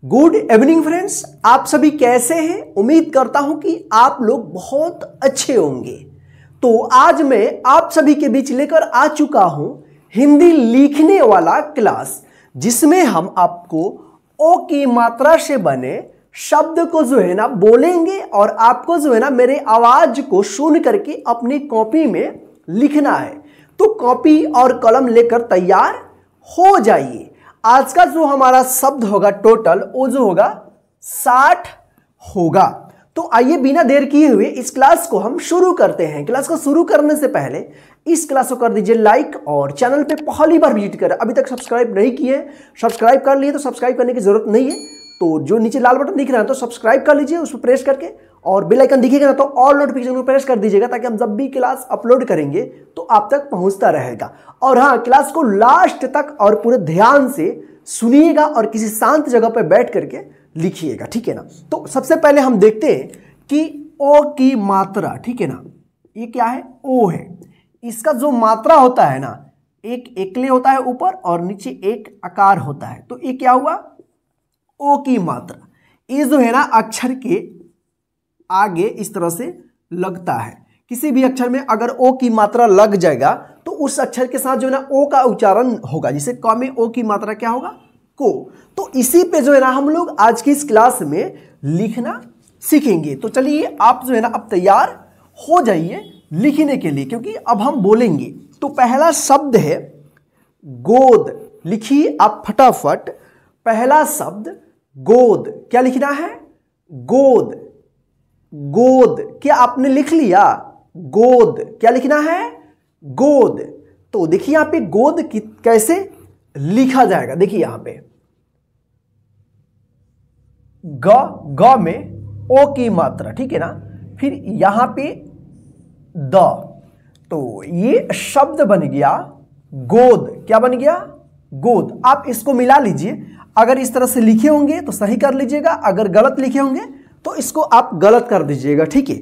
Good evening friends, आप सभी कैसे हैं। उम्मीद करता हूं कि आप लोग बहुत अच्छे होंगे। तो आज मैं आप सभी के बीच लेकर आ चुका हूं हिंदी लिखने वाला क्लास, जिसमें हम आपको ओ की मात्रा से बने शब्द को जो है ना बोलेंगे और आपको जो है ना मेरे आवाज को सुन करके अपनी कॉपी में लिखना है। तो कॉपी और कलम लेकर तैयार हो जाइए। आज का जो हमारा शब्द होगा टोटल वो जो होगा 60 होगा। तो आइए बिना देर किए हुए इस क्लास को हम शुरू करते हैं। क्लास को शुरू करने से पहले इस क्लास को कर दीजिए लाइक, और चैनल पे पहली बार विजिट करें, अभी तक सब्सक्राइब नहीं किए, सब्सक्राइब कर लिए तो सब्सक्राइब करने की जरूरत नहीं है। तो जो नीचे लाल बटन दिख रहा है तो सब्सक्राइब कर लीजिए उस पर प्रेस करके, और बेल आइकन दिखेगा ना तो ऑल नोटिफिकेशन को प्रेस कर दीजिएगा, ताकि हम जब भी क्लास अपलोड करेंगे तो आप तक पहुंचता रहेगा। और हाँ, क्लास को लास्ट तक और पूरे ध्यान से सुनिएगा और किसी शांत जगह पर बैठ करके लिखिएगा, ठीक है ना। तो सबसे पहले हम देखते हैं कि ओ की मात्रा, ठीक है ना। ये क्या है? ओ है। इसका जो मात्रा होता है ना, एक एकले होता है ऊपर और नीचे एक आकार होता है। तो ये क्या हुआ? ओ की मात्रा। ये जो है ना अक्षर के आगे इस तरह से लगता है। किसी भी अक्षर में अगर ओ की मात्रा लग जाएगा तो उस अक्षर के साथ जो है ना ओ का उच्चारण होगा। जैसे क में ओ की मात्रा क्या होगा? को। तो इसी पे जो है ना हम लोग आज की इस क्लास में लिखना सीखेंगे। तो चलिए आप जो है ना अब तैयार हो जाइए लिखने के लिए, क्योंकि अब हम बोलेंगे। तो पहला शब्द है गोद। लिखिए आप फटाफट। पहला शब्द गोद। क्या लिखना है? गोद। गोद। क्या आपने लिख लिया? गोद। क्या लिखना है? गोद। तो देखिए यहां पे गोद कैसे लिखा जाएगा। देखिए यहां पे ग में ओ की मात्रा, ठीक है ना। फिर यहां पे द। तो ये शब्द बन गया गोद। क्या बन गया? गोद। आप इसको मिला लीजिए। अगर इस तरह से लिखे होंगे तो सही कर लीजिएगा, अगर गलत लिखे होंगे तो इसको आप गलत कर दीजिएगा, ठीक है।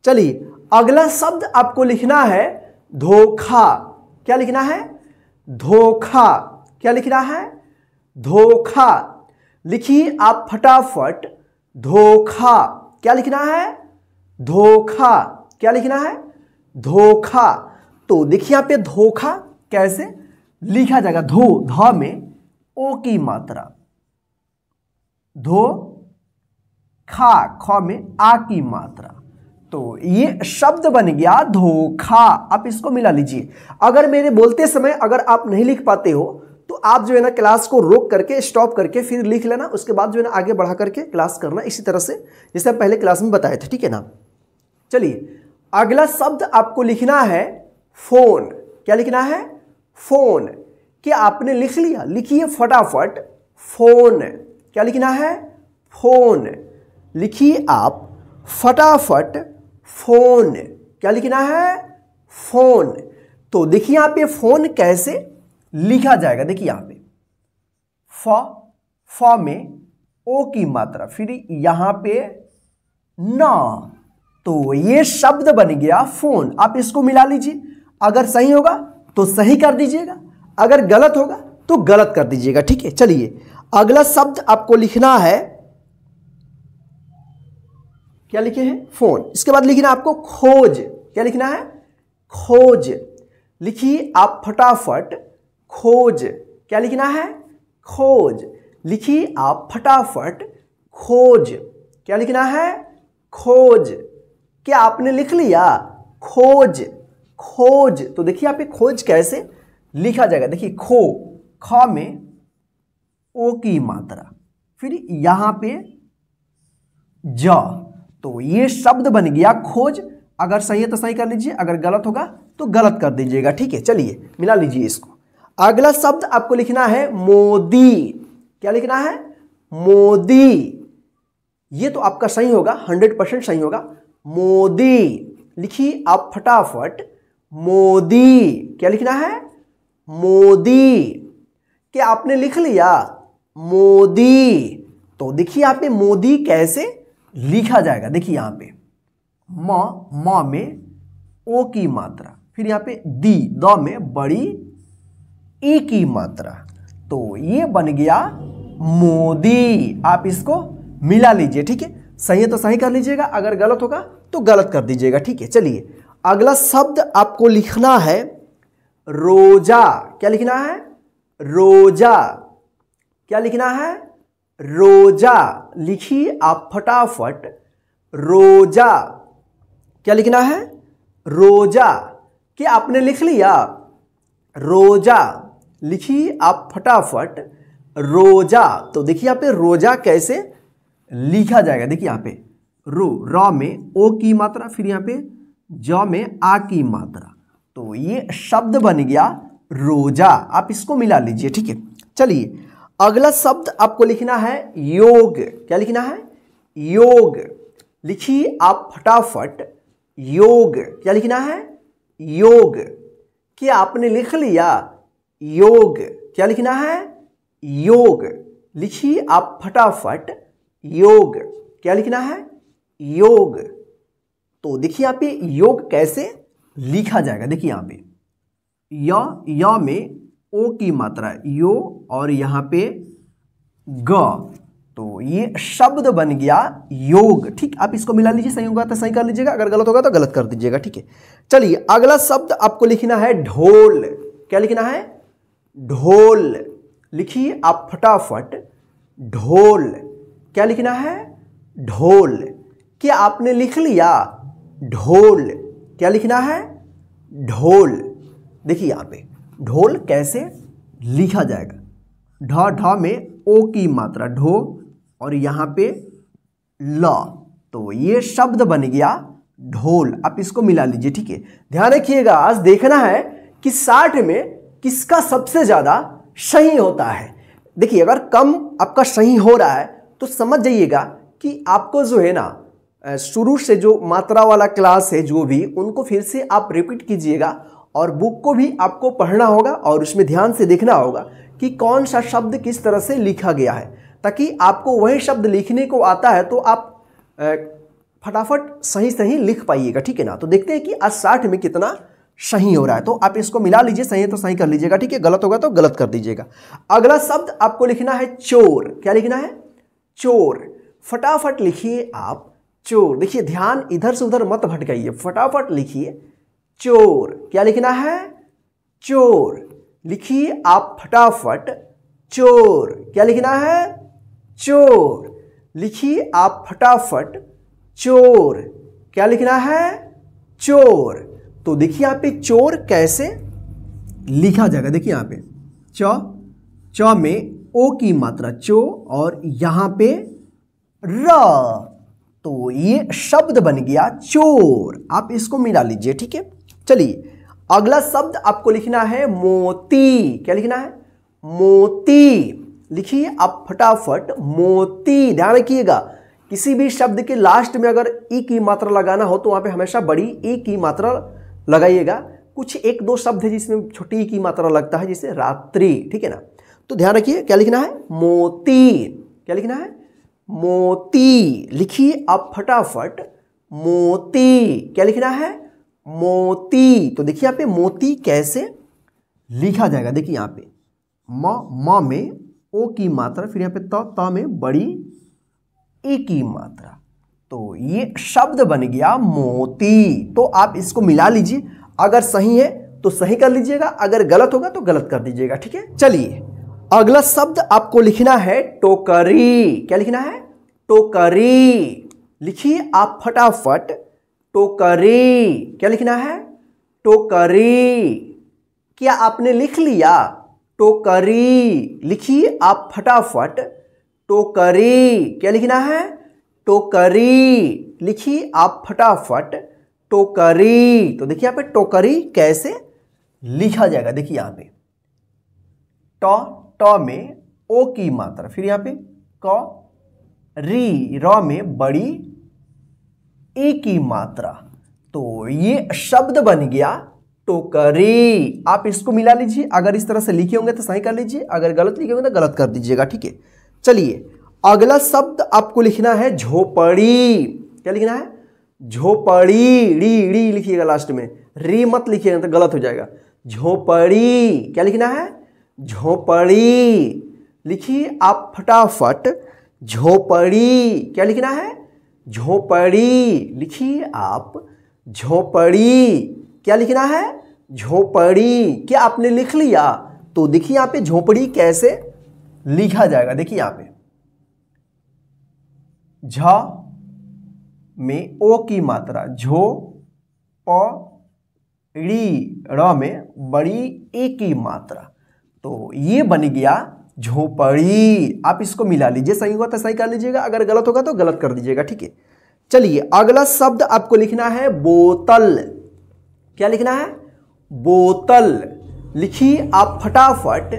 चलिए अगला शब्द आपको लिखना है धोखा। क्या लिखना है? धोखा। क्या लिखना है? धोखा। लिखिए आप फटाफट। धोखा। क्या लिखना है? धोखा। क्या लिखना है? धोखा। तो देखिए यहां पे धोखा कैसे लिखा जाएगा। ध में ओ की मात्रा, धो खा, ख में आ की मात्रा। तो ये शब्द बन गया धोखा। आप इसको मिला लीजिए। अगर मेरे बोलते समय अगर आप नहीं लिख पाते हो तो आप जो है ना क्लास को रोक करके स्टॉप करके फिर लिख लेना। उसके बाद जो है ना आगे बढ़ा करके क्लास करना, इसी तरह से जैसे पहले क्लास में बताए थे, ठीक है ना। चलिए अगला शब्द आपको लिखना है फोन। क्या लिखना है? फोन। क्या आपने लिख लिया? लिखिए फटाफट। फोन। क्या लिखना है? फोन। लिखिए आप फटाफट। फोन। क्या लिखना है? फोन। तो देखिए यहां पे फोन कैसे लिखा जाएगा। देखिए यहां पे फ में ओ की मात्रा, फिर यहां पे ना। तो ये शब्द बन गया फोन। आप इसको मिला लीजिए। अगर सही होगा तो सही कर दीजिएगा, अगर गलत होगा तो गलत कर दीजिएगा, ठीक है। चलिए अगला शब्द आपको लिखना है, क्या लिखे हैं? फोन। इसके बाद लिखना आपको खोज। क्या लिखना है? खोज। लिखिए आप फटाफट। खोज। क्या लिखना है? खोज। लिखिए आप फटाफट। खोज। क्या लिखना है? खोज। क्या आपने लिख लिया? खोज। खोज। तो देखिए यहाँ पे खोज कैसे लिखा जाएगा। देखिए ख में ओ की मात्रा, फिर यहां पे ज। तो ये शब्द बन गया खोज। अगर सही है तो सही कर लीजिए, अगर गलत होगा तो गलत कर दीजिएगा, ठीक है। चलिए मिला लीजिए इसको। अगला शब्द आपको लिखना है मोदी। क्या लिखना है? मोदी। ये तो आपका सही होगा, 100% सही होगा। मोदी। लिखिए आप फटाफट। मोदी। क्या लिखना है? मोदी। क्या आपने लिख लिया? मोदी। तो देखिए यहाँ पे मोदी कैसे लिखा जाएगा। देखिए यहां पे म में ओ की मात्रा, फिर यहां पे द में बड़ी ए की मात्रा। तो ये बन गया मोदी। आप इसको मिला लीजिए, ठीक है। सही है तो सही कर लीजिएगा, अगर गलत होगा तो गलत कर दीजिएगा, ठीक है। चलिए अगला शब्द आपको लिखना है रोजा। क्या लिखना है? रोजा। क्या लिखना है? रोजा। लिखिए आप फटाफट, रोजा। क्या लिखना है? रोजा। क्या आपने लिख लिया? रोजा। लिखिए आप फटाफट, रोजा। तो देखिए यहाँ पे रोजा कैसे लिखा जाएगा। देखिए यहाँ पे र में ओ की मात्रा, फिर यहाँ पे ज में आ की मात्रा, तो ये शब्द बन गया रोजा। आप इसको मिला लीजिए, ठीक है। चलिए अगला शब्द आपको लिखना है योग। क्या लिखना है? योग। लिखिए आप फटाफट, योग। क्या लिखना है? योग। क्या आपने लिख लिया? योग। क्या लिखना है? योग। लिखिए आप फटाफट, योग। क्या लिखना है? योग। तो देखिए यहाँ पे योग कैसे लिखा जाएगा। देखिए यहाँ पे य में ओ की मात्रा यो और यहाँ पे ग, तो ये शब्द बन गया योग, ठीक। आप इसको मिला लीजिए, सही होगा तो सही कर लीजिएगा, अगर गलत होगा तो गलत कर दीजिएगा, ठीक है। चलिए अगला शब्द आपको लिखना है ढोल। क्या लिखना है? ढोल। लिखिए आप फटाफट, ढोल। क्या लिखना है? ढोल। क्या आपने लिख लिया? ढोल। क्या लिखना है? ढोल। देखिए यहाँ पे ढोल कैसे लिखा जाएगा। ढ में ओ की मात्रा ढो और यहाँ पे ल, तो ये शब्द बन गया ढोल। आप इसको मिला लीजिए, ठीक है। ध्यान रखिएगा, आज देखना है कि 60 में किसका सबसे ज्यादा सही होता है। देखिए अगर कम आपका सही हो रहा है तो समझ जाइएगा कि आपको जो है ना शुरू से जो मात्रा वाला क्लास है जो भी, उनको फिर से आप रिपीट कीजिएगा और बुक को भी आपको पढ़ना होगा और उसमें ध्यान से देखना होगा कि कौन सा शब्द किस तरह से लिखा गया है, ताकि आपको वही शब्द लिखने को आता है तो आप फटाफट सही सही लिख पाइएगा, ठीक है ना। तो देखते हैं कि आज 60 में कितना सही हो रहा है। तो आप इसको मिला लीजिए, सही है तो सही कर लीजिएगा, ठीक है। गलत होगा तो गलत कर दीजिएगा। अगला शब्द आपको लिखना है चोर। क्या लिखना है? चोर। फटाफट लिखिए आप, चोर। देखिए ध्यान इधर से उधर मत भटकाइए, फटाफट लिखिए चोर। क्या लिखना है? चोर। लिखिए आप फटाफट, चोर। क्या लिखना है? चोर। लिखिए आप फटाफट, चोर। क्या लिखना है? चोर। तो देखिए यहाँ पे चोर कैसे लिखा जाएगा। देखिए यहाँ पे च में ओ की मात्रा चो और यहाँ पे र, तो ये शब्द बन गया चोर। आप इसको मिला लीजिए, ठीक है। चलिए अगला शब्द आपको लिखना है मोती। क्या लिखना है? मोती। लिखिए आप फटाफट, मोती। ध्यान रखिएगा, किसी भी शब्द के लास्ट में अगर ई की मात्रा लगाना हो तो वहां पे हमेशा बड़ी ई की मात्रा लगाइएगा। कुछ एक दो शब्द है जिसमें छोटी ई की मात्रा लगता है, जैसे रात्रि, ठीक है ना। तो ध्यान रखिए, क्या लिखना है? मोती। क्या लिखना है? मोती। लिखिए आप फटाफट, मोती। क्या लिखना है? मोती। तो देखिए यहाँ पे मोती कैसे लिखा जाएगा। देखिए यहाँ पे म में ओ की मात्रा, फिर यहाँ पे त में बड़ी ए की मात्रा, तो ये शब्द बन गया मोती। तो आप इसको मिला लीजिए, अगर सही है तो सही कर लीजिएगा, अगर गलत होगा तो गलत कर दीजिएगा, ठीक है। चलिए अगला शब्द आपको लिखना है टोकरी। क्या लिखना है? टोकरी। लिखिए आप फटाफट, टोकरी। क्या लिखना है? टोकरी। क्या आपने लिख लिया? टोकरी। लिखिए आप फटाफट, टोकरी। क्या लिखना है? टोकरी। लिखिए आप फटाफट, टोकरी। तो देखिए यहाँ पे टोकरी कैसे लिखा जाएगा। देखिए यहाँ पे ट में ओ की मात्रा, फिर यहाँ पे क री, र में बड़ी ए की मात्रा, तो ये शब्द बन गया टोकरी। आप इसको मिला लीजिए, अगर इस तरह से लिखे होंगे तो सही कर लीजिए, अगर गलत लिखे होंगे तो गलत कर दीजिएगा, ठीक है। चलिए अगला शब्द आपको लिखना है झोपड़ी। क्या लिखना है? झोपड़ी। री लिखिएगा लास्ट में, री मत लिखिएगा तो गलत हो जाएगा। झोपड़ी। क्या लिखना है? झोपड़ी। लिखिए आप फटाफट झोपड़ी। क्या लिखना है? झोपड़ी। लिखिए आप झोपड़ी। क्या लिखना है? झोपड़ी। क्या आपने लिख लिया? तो देखिए यहाँ पे झोपड़ी कैसे लिखा जाएगा। देखिए यहाँ पे झ में ओ की मात्रा, झो प ड़ी, र में बड़ी ए की मात्रा, तो ये बन गया झोपड़ी। आप इसको मिला लीजिए, सही होगा तो सही कर लीजिएगा, अगर गलत होगा तो गलत कर दीजिएगा। ठीक है, चलिए अगला शब्द आपको लिखना है बोतल। क्या लिखना है? बोतल। लिखिए आप फटाफट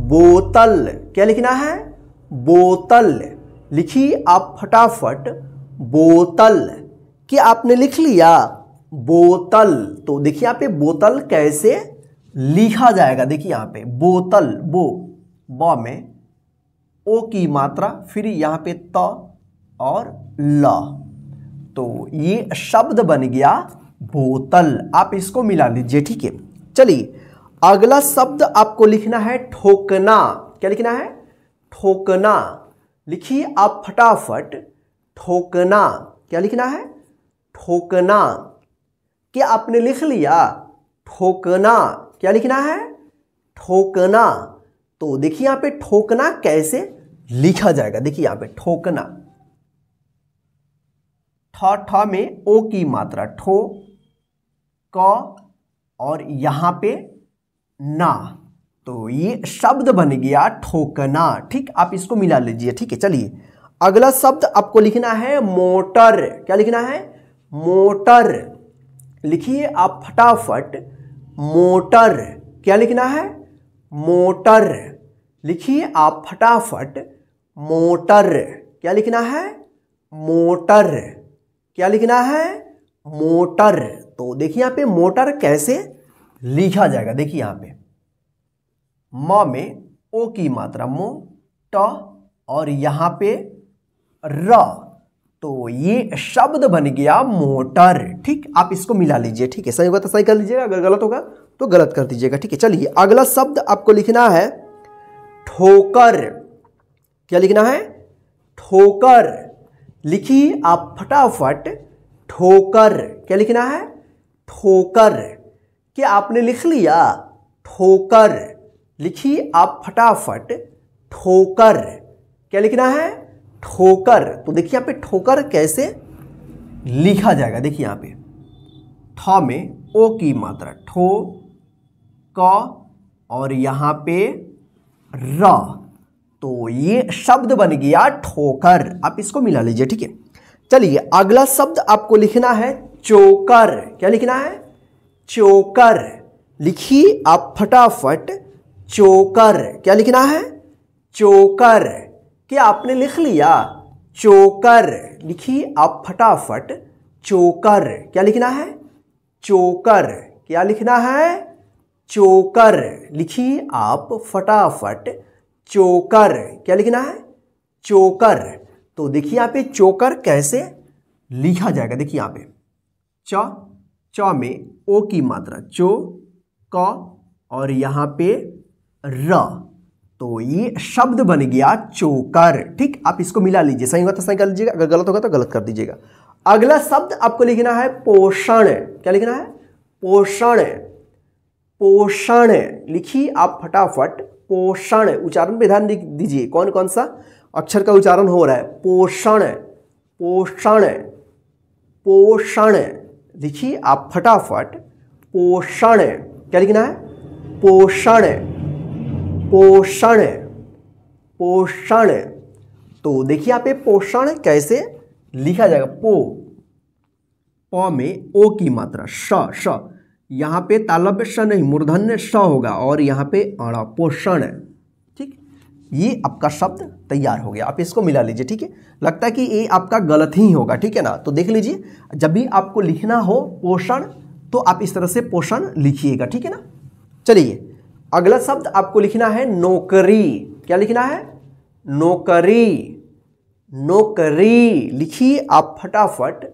बोतल। क्या लिखना है? बोतल। लिखिए आप फटाफट बोतल। क्या आपने लिख लिया? बोतल। तो देखिए यहाँ पे बोतल कैसे लिखा जाएगा। देखिए यहाँ पे बोतल, ब में ओ की मात्रा, फिर यहाँ पे त और ल, तो ये शब्द बन गया बोतल। आप इसको मिला लीजिए। ठीक है, चलिए अगला शब्द आपको लिखना है ठोकना। क्या लिखना है? ठोकना। लिखिए आप फटाफट ठोकना। क्या लिखना है? ठोकना। क्या आपने लिख लिया? ठोकना। क्या लिखना है? ठोकना। तो देखिए यहां पे ठोकना कैसे लिखा जाएगा। देखिए यहां पे ठोकना, ठ में ओ की मात्रा, ठो, क और यहां पे ना, तो ये शब्द बन गया ठोकना। ठीक, आप इसको मिला लीजिए। ठीक है, चलिए अगला शब्द आपको लिखना है मोटर। क्या लिखना है? मोटर। लिखिए आप फटाफट मोटर। क्या लिखना है? मोटर। लिखिए आप फटाफट मोटर। क्या लिखना है? मोटर। क्या लिखना है? मोटर। तो देखिए यहाँ पे मोटर कैसे लिखा जाएगा। देखिए यहाँ पे म में ओ की मात्रा, मो, ट और यहाँ पे र, तो ये शब्द बन गया मोटर। ठीक, आप इसको मिला लीजिए। ठीक है, सही होगा तो सही कर लीजिएगा, अगर गलत होगा तो गलत कर दीजिएगा। ठीक है, चलिए अगला शब्द आपको लिखना है ठोकर। क्या लिखना है? ठोकर। लिखिए आप फटाफट ठोकर। क्या लिखना है? ठोकर। क्या आपने लिख लिया? ठोकर। लिखिए आप फटाफट ठोकर। क्या लिखना है? ठोकर। तो देखिए यहाँ पे ठोकर कैसे लिखा जाएगा। देखिए यहाँ पे ठ में ओ की मात्रा, ठो, क और यहाँ पे र, तो ये शब्द बन गया ठोकर। आप इसको मिला लीजिए। ठीक है, चलिए अगला शब्द आपको लिखना है चोकर। क्या लिखना है? चोकर। लिखिए आप फटाफट चोकर। क्या लिखना है? चोकर। क्या आपने लिख लिया? चोकर। लिखिए आप फटाफट चोकर। क्या लिखना है? चोकर। क्या लिखना है? चोकर। लिखिए आप फटाफट चोकर। क्या लिखना है? चोकर। तो देखिए यहाँ पे चोकर कैसे लिखा जाएगा। देखिए यहाँ पे च में ओ की मात्रा, चो, क और यहाँ पे र, तो ये शब्द बन गया चोकर। ठीक, आप इसको मिला लीजिए, सही होगा तो सही कर लीजिएगा, अगर गलत होगा तो गलत कर दीजिएगा। अगला शब्द आपको लिखना है पोषण। क्या लिखना है? पोषण। पोषण। लिखिए आप फटाफट पोषण। उच्चारण पे ध्यान दीजिए, कौन कौन सा अक्षर का उच्चारण हो रहा है। पोषण, पोषण, पोषण। लिखिए आप फटाफट पोषण। क्या लिखना है? पोषण, पोषण, पोषण। तो देखिए यहाँ पे पोषण कैसे लिखा जाएगा। प में ओ की मात्रा, श, यहाँ पे तालव्य श नहीं, मूर्धन्य श होगा और यहाँ पे अण, पोषण। ठीक, ये आपका शब्द तैयार हो गया। आप इसको मिला लीजिए। ठीक है, लगता है कि ये आपका गलत ही होगा। ठीक है ना, तो देख लीजिए, जब भी आपको लिखना हो पोषण तो आप इस तरह से पोषण लिखिएगा। ठीक है ना, चलिए अगला शब्द आपको लिखना है नौकरी। क्या लिखना है? नौकरी। नौकरी। लिखिए आप फटाफट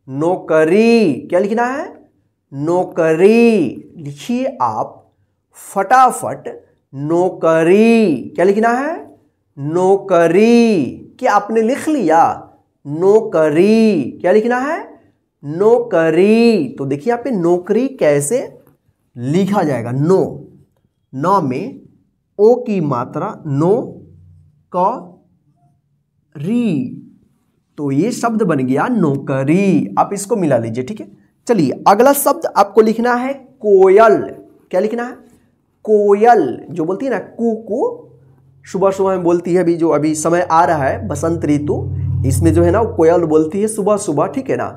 नौकरी। क्या लिखना है? नौकरी। लिखिए आप फटाफट नौकरी। क्या लिखना है? नौकरी। क्या आपने लिख लिया? नौकरी। क्या लिखना है? नौकरी। तो देखिए यहाँ पे नौकरी कैसे लिखा जाएगा? नो में ओ की मात्रा, नो क री, तो ये शब्द बन गया नौकरी। आप इसको मिला लीजिए, ठीक है। चलिए अगला शब्द आपको लिखना है कोयल। क्या लिखना है? कोयल, जो बोलती है ना कू कू, सुबह सुबह में बोलती है। जो अभी समय आ रहा है बसंत ऋतु, इसमें जो है ना कोयल बोलती है सुबह सुबह, ठीक है ना।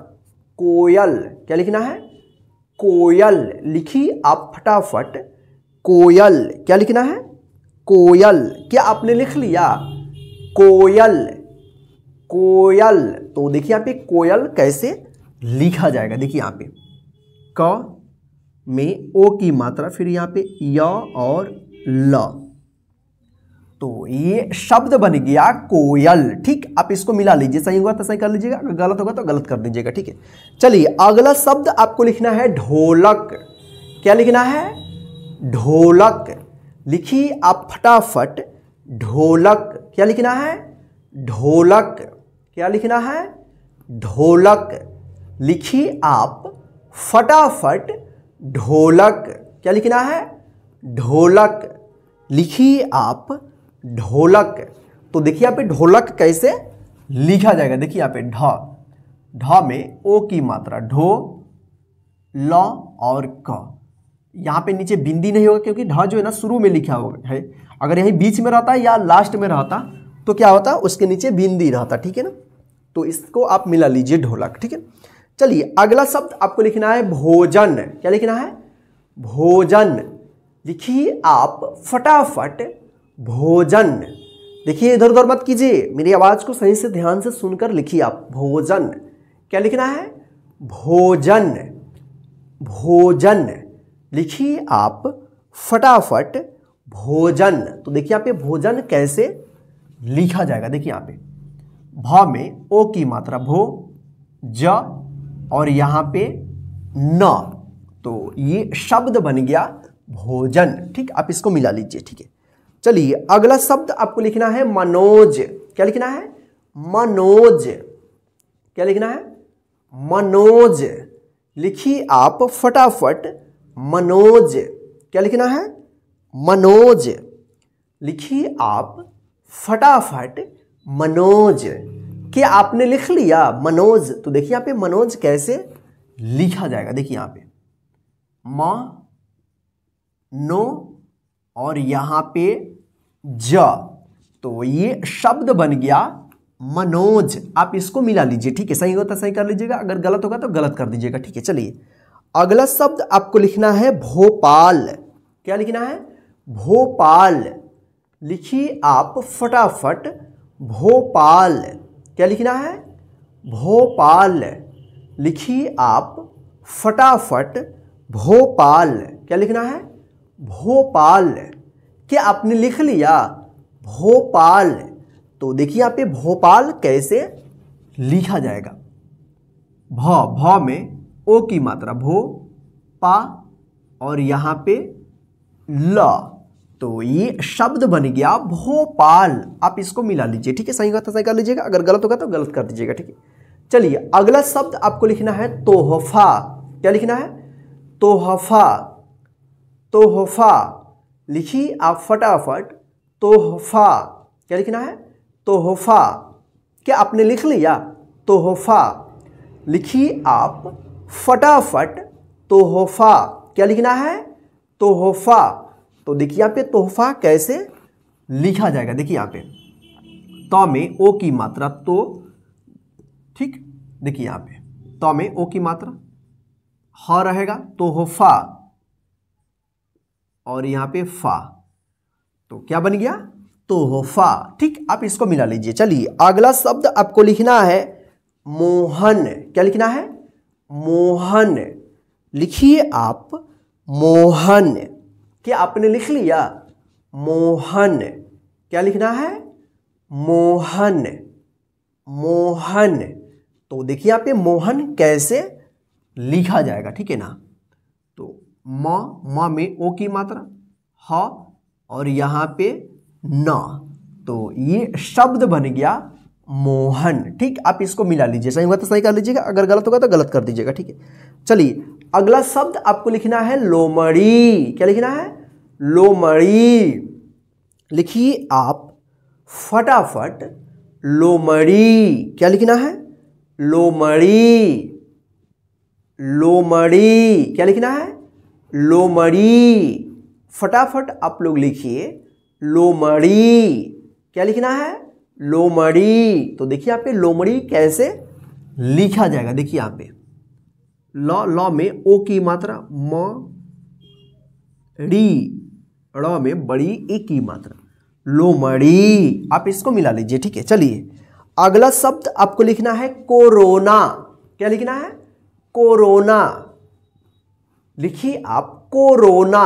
कोयल। क्या लिखना है? कोयल। लिखिए आप फटाफट, कोयल। क्या लिखना है? कोयल। क्या आपने लिख लिया? कोयल। कोयल। तो देखिए यहाँ पे कोयल कैसे लिखा जाएगा? देखिए यहाँ पे क में ओ की मात्रा, फिर यहाँ पे य और ल, तो ये शब्द बन गया कोयल। ठीक, आप इसको मिला लीजिए, सही होगा तो सही कर लीजिएगा, अगर गलत होगा तो गलत कर दीजिएगा, ठीक है। चलिए अगला शब्द आपको लिखना है ढोलक। क्या लिखना है? ढोलक। लिखिए आप फटाफट, ढोलक। क्या लिखना है? ढोलक। क्या लिखना है? ढोलक। लिखिए आप फटाफट, ढोलक। क्या लिखना है? ढोलक। लिखिए आप ढोलक। तो देखिए यहाँ पे ढोलक कैसे लिखा जाएगा? देखिए यहाँ पे ढ में ओ की मात्रा, ढो, ल और क। यहाँ पे नीचे बिंदी नहीं होगा क्योंकि ढ जो है ना शुरू में लिखा हुआ है। अगर यही बीच में रहता या लास्ट में रहता तो क्या होता? उसके नीचे बिंदी रहता, ठीक है ना। तो इसको आप मिला लीजिए, ढोलक, ठीक है। चलिए अगला शब्द आपको लिखना है भोजन। क्या लिखना है? भोजन। लिखिए आप फटाफट, भोजन। देखिए इधर उधर मत कीजिए, मेरी आवाज को सही से ध्यान से सुनकर लिखिए आप, भोजन। क्या लिखना है? भोजन। भोजन। लिखिए आप फटाफट, भोजन। तो देखिए यहाँ पे भोजन कैसे लिखा जाएगा? देखिए यहाँ पे भ में ओ की मात्रा, भो, ज और यहाँ पे न, तो ये शब्द बन गया भोजन। ठीक, आप इसको मिला लीजिए, ठीक है। चलिए अगला शब्द आपको लिखना है मनोज। क्या लिखना है? मनोज। क्या लिखना है? मनोज। लिखिए आप फटाफट, मनोज। क्या लिखना है? मनोज। लिखिए आप फटाफट, मनोज। क्या आपने लिख लिया? मनोज। तो देखिए यहाँ पे मनोज कैसे लिखा जाएगा? देखिए यहाँ पे म, नो और यहाँ पे ज, तो ये शब्द बन गया मनोज। आप इसको मिला लीजिए, ठीक है। सही होता सही कर लीजिएगा, अगर गलत होगा तो गलत कर दीजिएगा, ठीक है। चलिए अगला शब्द आपको लिखना है भोपाल। क्या लिखना है? भोपाल। लिखिए आप फटाफट, भोपाल। क्या लिखना है? भोपाल। लिखिए आप फटाफट, भोपाल। क्या लिखना है? भोपाल। क्या आपने लिख लिया? भोपाल। तो देखिए यहाँ पे भोपाल कैसे लिखा जाएगा? भ में ओ की मात्रा, भो, पा और यहाँ पे ल, तो ये शब्द बन गया भोपाल। आप इसको मिला लीजिए, ठीक है। सही होगा तो सही कर लीजिएगा, अगर गलत होगा तो गलत कर दीजिएगा, ठीक है। चलिए अगला शब्द आपको लिखना है तोहफा। क्या लिखना है? तोहफा। तोहफा। लिखिए आप फटाफट, तोहफा। क्या लिखना है? तोहफा। क्या आपने लिख लिया? तोहफा। लिखिए आप फटाफट, तोहफा। क्या लिखना है? तोहफा। तो देखिए यहाँ पे तोहफा कैसे लिखा जाएगा? देखिए यहाँ पे तो में ओ की मात्रा, तो, ठीक। देखिए यहाँ पे तो में ओ की मात्रा, ह रहेगा, तोहफा और यहाँ पे फा, तो क्या बन गया? तोहफा। ठीक, आप इसको मिला लीजिए। चलिए अगला शब्द आपको लिखना है मोहन। क्या लिखना है? मोहन। लिखिए आप मोहन। क्या आपने लिख लिया? मोहन। क्या लिखना है? मोहन। मोहन। तो देखिए यहाँ पे मोहन कैसे लिखा जाएगा, ठीक है ना। तो म में ओ की मात्रा, ह और यहाँ पे न, तो ये शब्द बन गया मोहन। ठीक, आप इसको मिला लीजिए, सही होगा तो सही कर लीजिएगा, अगर गलत होगा तो गलत कर दीजिएगा। ठीक है, चलिए अगला शब्द आपको लिखना है लोमड़ी। क्या लिखना है? लोमड़ी। लिखिए आप फटाफट लोमड़ी। क्या लिखना है? लोमड़ी। लोमड़ी। क्या लिखना है? लोमड़ी। फटाफट आप लोग लिखिए लोमड़ी। क्या लिखना है? लोमड़ी। तो देखिए यहाँ पे लोमड़ी कैसे लिखा जाएगा। देखिए यहाँ पे लॉ में ओ की मात्रा, म ड़ी, ड़ में बड़ी ए की मात्रा, लोमड़ी। आप इसको मिला लीजिए। ठीक है, चलिए अगला शब्द आपको लिखना है कोरोना। क्या लिखना है? कोरोना। लिखिए आप कोरोना।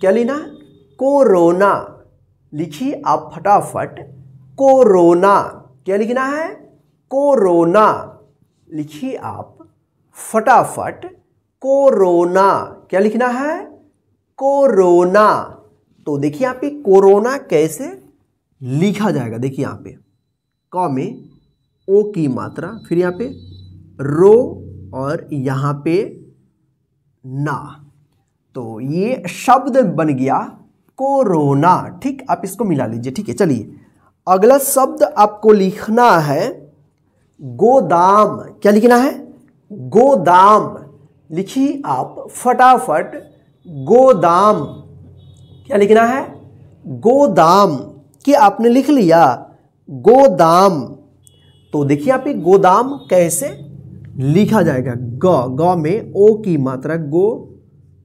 क्या लिखना है? कोरोना। लिखिए आप फटाफट कोरोना। क्या लिखना है? कोरोना। लिखिए आप फटाफट कोरोना। क्या लिखना है? कोरोना। तो देखिए यहाँ पे कोरोना कैसे लिखा जाएगा। देखिए यहाँ पे क में ओ की मात्रा, फिर यहाँ पे रो और यहाँ पे ना, तो ये शब्द बन गया कोरोना। ठीक, आप इसको मिला लीजिए। ठीक है, चलिए अगला शब्द आपको लिखना है गोदाम। क्या लिखना है? गोदाम। लिखिए आप फटाफट गोदाम। क्या लिखना है? गोदाम। क्या आपने लिख लिया? गोदाम। तो देखिए यहाँ पे गोदाम कैसे लिखा जाएगा। ग में ओ की मात्रा, गो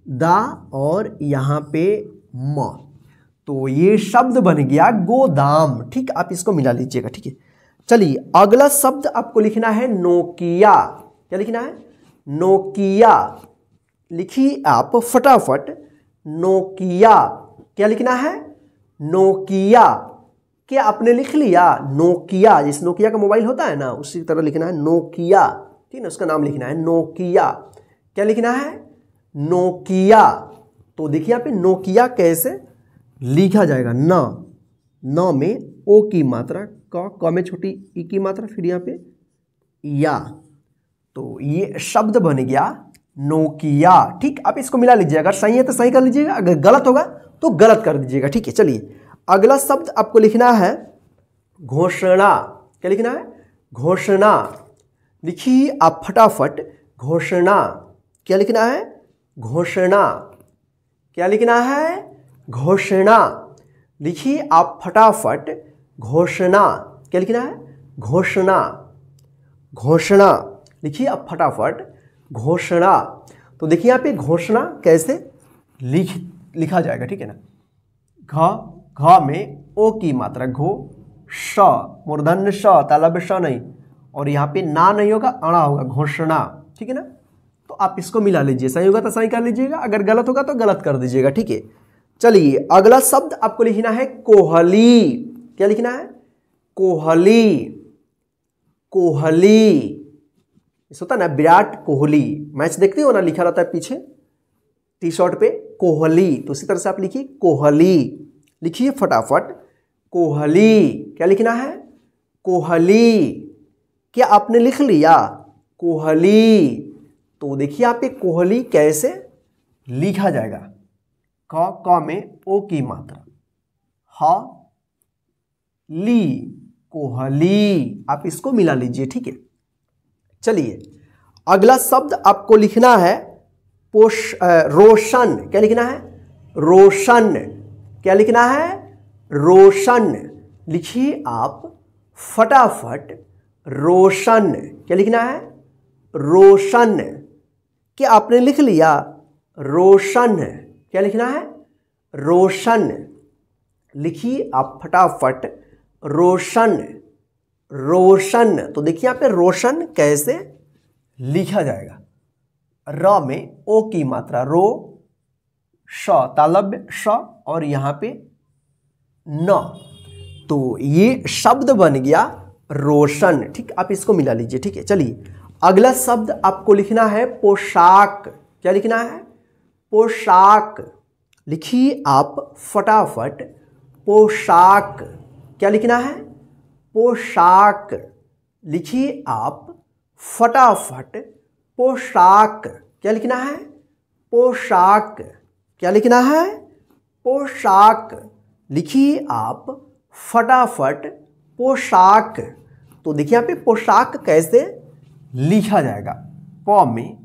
दा और यहाँ पे म, तो ये शब्द बन गया गोदाम। ठीक, आप इसको मिला लीजिएगा। ठीक है, चलिए अगला शब्द आपको लिखना है नोकिया। क्या लिखना है? नोकिया। लिखिए आप फटाफट नोकिया। क्या लिखना है? नोकिया। क्या आपने लिख लिया? नोकिया। जिस नोकिया का मोबाइल होता है ना, उसी तरह लिखना है नोकिया। ठीक है, उसका नाम लिखना है नोकिया। क्या लिखना है? नोकिया। तो देखिए यहाँ पे नोकिया कैसे लिखा जाएगा। न में ओ की मात्रा, क में छोटी ई की मात्रा, फिर यहाँ पे या, तो ये शब्द बन गया नोकिया। ठीक, आप इसको मिला लीजिए, अगर सही है तो सही कर लीजिएगा, अगर गलत होगा तो गलत कर दीजिएगा। ठीक है, चलिए अगला शब्द आपको लिखना है घोषणा। क्या लिखना है? घोषणा। लिखिए आप फटाफट घोषणा। क्या लिखना है? घोषणा। क्या लिखना है? घोषणा। लिखिए आप फटाफट घोषणा। क्या लिखना है? घोषणा। घोषणा। लिखिए आप फटाफट घोषणा। तो देखिए यहाँ पे घोषणा कैसे लिखा जाएगा। ठीक है ना, घ में ओ की मात्रा, घो, श मूर्धन्य श, तालव्य श नहीं, और यहाँ पे ना नहीं होगा, अणा होगा, घोषणा। ठीक है ना, तो आप इसको मिला लीजिए, सही होगा तो सही कर लीजिएगा, अगर गलत होगा तो गलत कर दीजिएगा। ठीक है, चलिए अगला शब्द आपको लिखना है कोहली। क्या लिखना है? कोहली। कोहली। इस होता है ना विराट कोहली, मैच देखते हो ना, लिखा रहता है पीछे टी शर्ट पे कोहली, तो इसी तरह से आप लिखिए कोहली। लिखिए फटाफट कोहली। क्या लिखना है? कोहली। क्या आपने लिख लिया? कोहली। तो देखिए यहाँ पे कोहली कैसे लिखा जाएगा। क में ओ की मात्रा, ह ली, कोहली। आप इसको मिला लीजिए। ठीक है, चलिए अगला शब्द आपको लिखना है रोशन। क्या लिखना है? रोशन। क्या लिखना है? रोशन। लिखिए आप फटाफट रोशन। क्या लिखना है? रोशन। क्या आपने लिख लिया? रोशन। क्या लिखना है? रोशन। लिखिए आप फटाफट रोशन। रोशन। तो देखिए यहाँ पे रोशन कैसे लिखा जाएगा। र में ओ की मात्रा, रो, श तालव्य श, और यहाँ पे न, तो ये शब्द बन गया रोशन। ठीक, आप इसको मिला लीजिए। ठीक है, चलिए अगला शब्द आपको लिखना है पोशाक। क्या लिखना है? पोशाक। लिखिए आप फटाफट पोशाक। क्या लिखना है? पोशाक। लिखिए आप फटाफट पोशाक। क्या लिखना है? पोशाक। क्या लिखना है? पोशाक। लिखिए आप फटाफट पोशाक। तो देखिए यहाँ पे पोशाक कैसे लिखा जाएगा? प में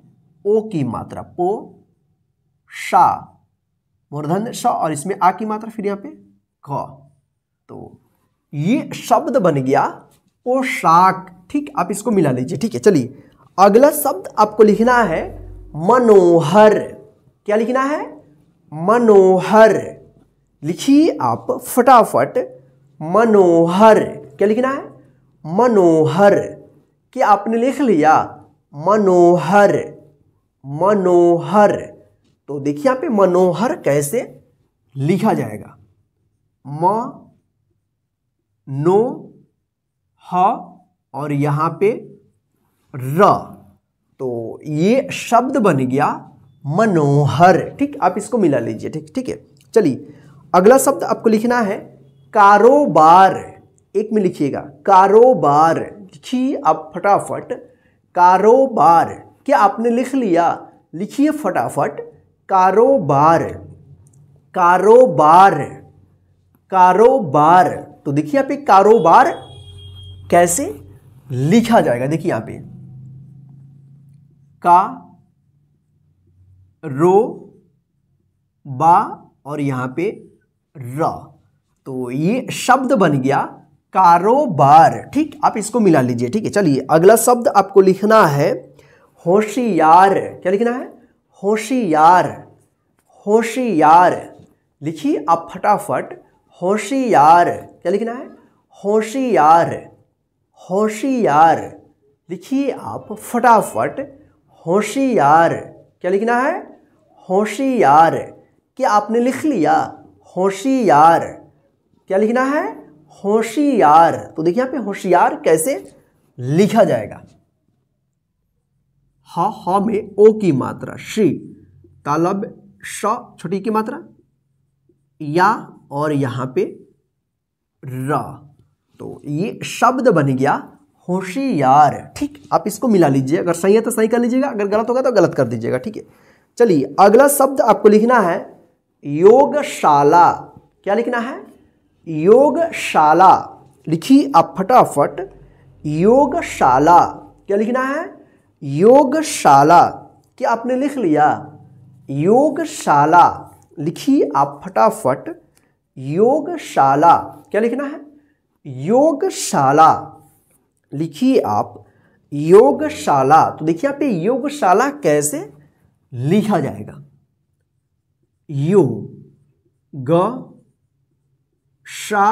ओ की मात्रा, पो शा, मूर्धन्य श, और इसमें आ की मात्रा, फिर यहाँ पे क। तो ये शब्द बन गया पोशाक। ठीक, आप इसको मिला लीजिए। ठीक है, चलिए अगला शब्द आपको लिखना है मनोहर। क्या लिखना है? मनोहर। लिखिए आप फटाफट मनोहर। क्या लिखना है? मनोहर। क्या आपने लिख लिया? मनोहर। मनोहर। तो देखिए यहाँ पे मनोहर कैसे लिखा जाएगा? म नो ह और यहाँ पे र। तो ये शब्द बन गया मनोहर। ठीक, आप इसको मिला लीजिए। ठीक, ठीक है, चलिए अगला शब्द आपको लिखना है कारोबार। एक में लिखिएगा कारोबार। लिखिए आप फटाफट कारोबार। क्या आपने लिख लिया? लिखिए फटाफट कारोबार। कारोबार। कारोबार। तो देखिए यहाँ पे कारोबार कैसे लिखा जाएगा? देखिए यहाँ पे का रो बा और यहाँ पे र। तो ये शब्द बन गया कारोबार। ठीक, आप इसको मिला लीजिए। ठीक है, चलिए अगला शब्द आपको लिखना है होशियार। क्या लिखना है? होशियार। होशियार। लिखिए आप फटाफट होशियार। क्या लिखना है? होशियार। होशियार। लिखिए आप फटाफट होशियार। क्या लिखना है? होशियार। क्या आपने लिख लिया? होशियार। क्या लिखना है? होशियार। तो देखिए यहाँ पे होशियार कैसे लिखा जाएगा? ह में ओ की मात्रा, श्री, तालब श छोटी की मात्रा, या और यहाँ पे र। तो ये शब्द बन गया होशियार। ठीक, आप इसको मिला लीजिए। अगर सही है तो सही कर लीजिएगा, अगर गलत होगा तो गलत कर दीजिएगा। ठीक है, चलिए अगला शब्द आपको लिखना है योगशाला। क्या लिखना है? योगशाला। लिखिए आप फटाफट योगशाला। क्या लिखना है? योगशाला। क्या आपने लिख लिया? योगशाला। लिखिए आप फटाफट योगशाला। क्या लिखना है? योगशाला। लिखिए आप योगशाला। तो देखिए यहाँ पे योगशाला कैसे लिखा जाएगा? यो ग शा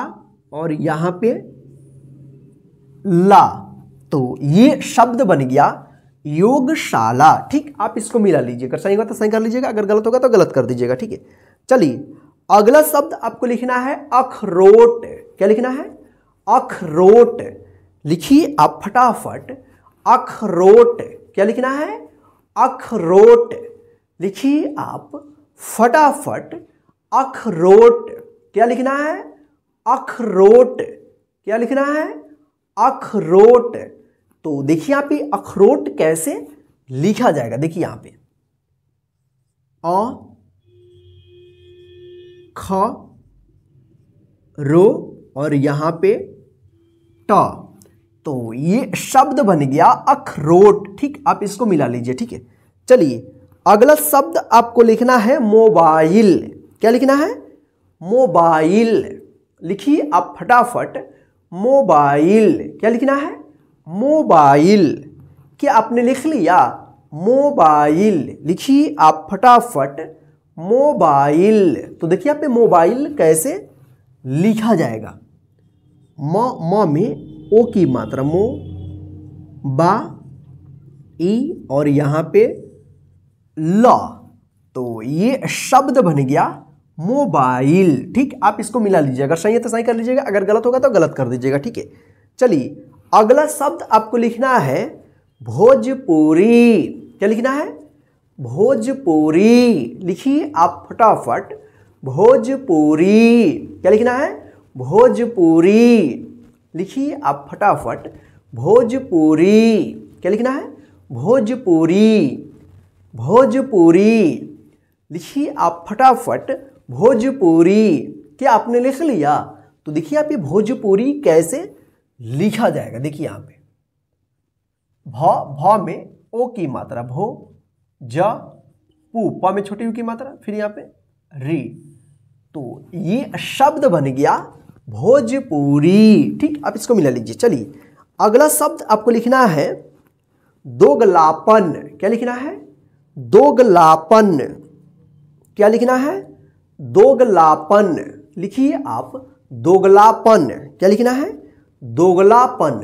और यहाँ पे ला। तो ये शब्द बन गया योगशाला। ठीक, आप इसको मिला लीजिए। अगर सही होगा तो सही कर लीजिएगा, अगर गलत होगा तो गलत कर दीजिएगा। ठीक है, चलिए अगला शब्द आपको लिखना है अखरोट। क्या लिखना है? अखरोट। लिखिए आप फटाफट अखरोट। क्या लिखना है? अखरोट। लिखिए आप फटाफट अखरोट। क्या लिखना है? अखरोट। क्या लिखना है? अखरोट। तो देखिए यहाँ पे अखरोट कैसे लिखा जाएगा? देखिए यहाँ पे अ ख रो और यहाँ पे ट। तो ये शब्द बन गया अखरोट। ठीक, आप इसको मिला लीजिए। ठीक है, चलिए अगला शब्द आपको लिखना है मोबाइल। क्या लिखना है? मोबाइल। लिखिए आप फटाफट मोबाइल। क्या लिखना है? मोबाइल। क्या आपने लिख लिया? मोबाइल। लिखिए आप फटाफट मोबाइल। तो देखिए यहाँ पे मोबाइल कैसे लिखा जाएगा? म में ओ की मात्रा, मो बा ई और यहाँ पे ल। तो ये शब्द बन गया मोबाइल। ठीक, आप इसको मिला लीजिए। अगर सही है तो सही कर लीजिएगा, अगर गलत होगा तो गलत कर दीजिएगा। ठीक है, चलिए अगला शब्द आपको लिखना है भोजपुरी। क्या लिखना है? भोजपुरी। लिखिए आप फटाफट भोजपुरी। क्या लिखना है? भोजपुरी। लिखिए आप फटाफट, भोजपुरी। क्या लिखना है? भोजपुरी, भोजपुरी। लिखिए आप फटाफट, भोजपुरी। क्या आपने लिख लिया? तो देखिए आप ये भोजपुरी कैसे लिखा जाएगा। देखिए यहाँ पे भ में ओ की मात्रा, भो, ज, पू, प में छोटी यू की मात्रा, फिर यहाँ पे री। तो ये शब्द बन गया भोजपुरी। ठीक, आप इसको मिला लीजिए। चलिए अगला शब्द आपको लिखना है दोगलापन। क्या लिखना है? दोगलापन। क्या लिखना है? दोगलापन। लिखिए आप दोगलापन। क्या लिखना है? दोगलापन।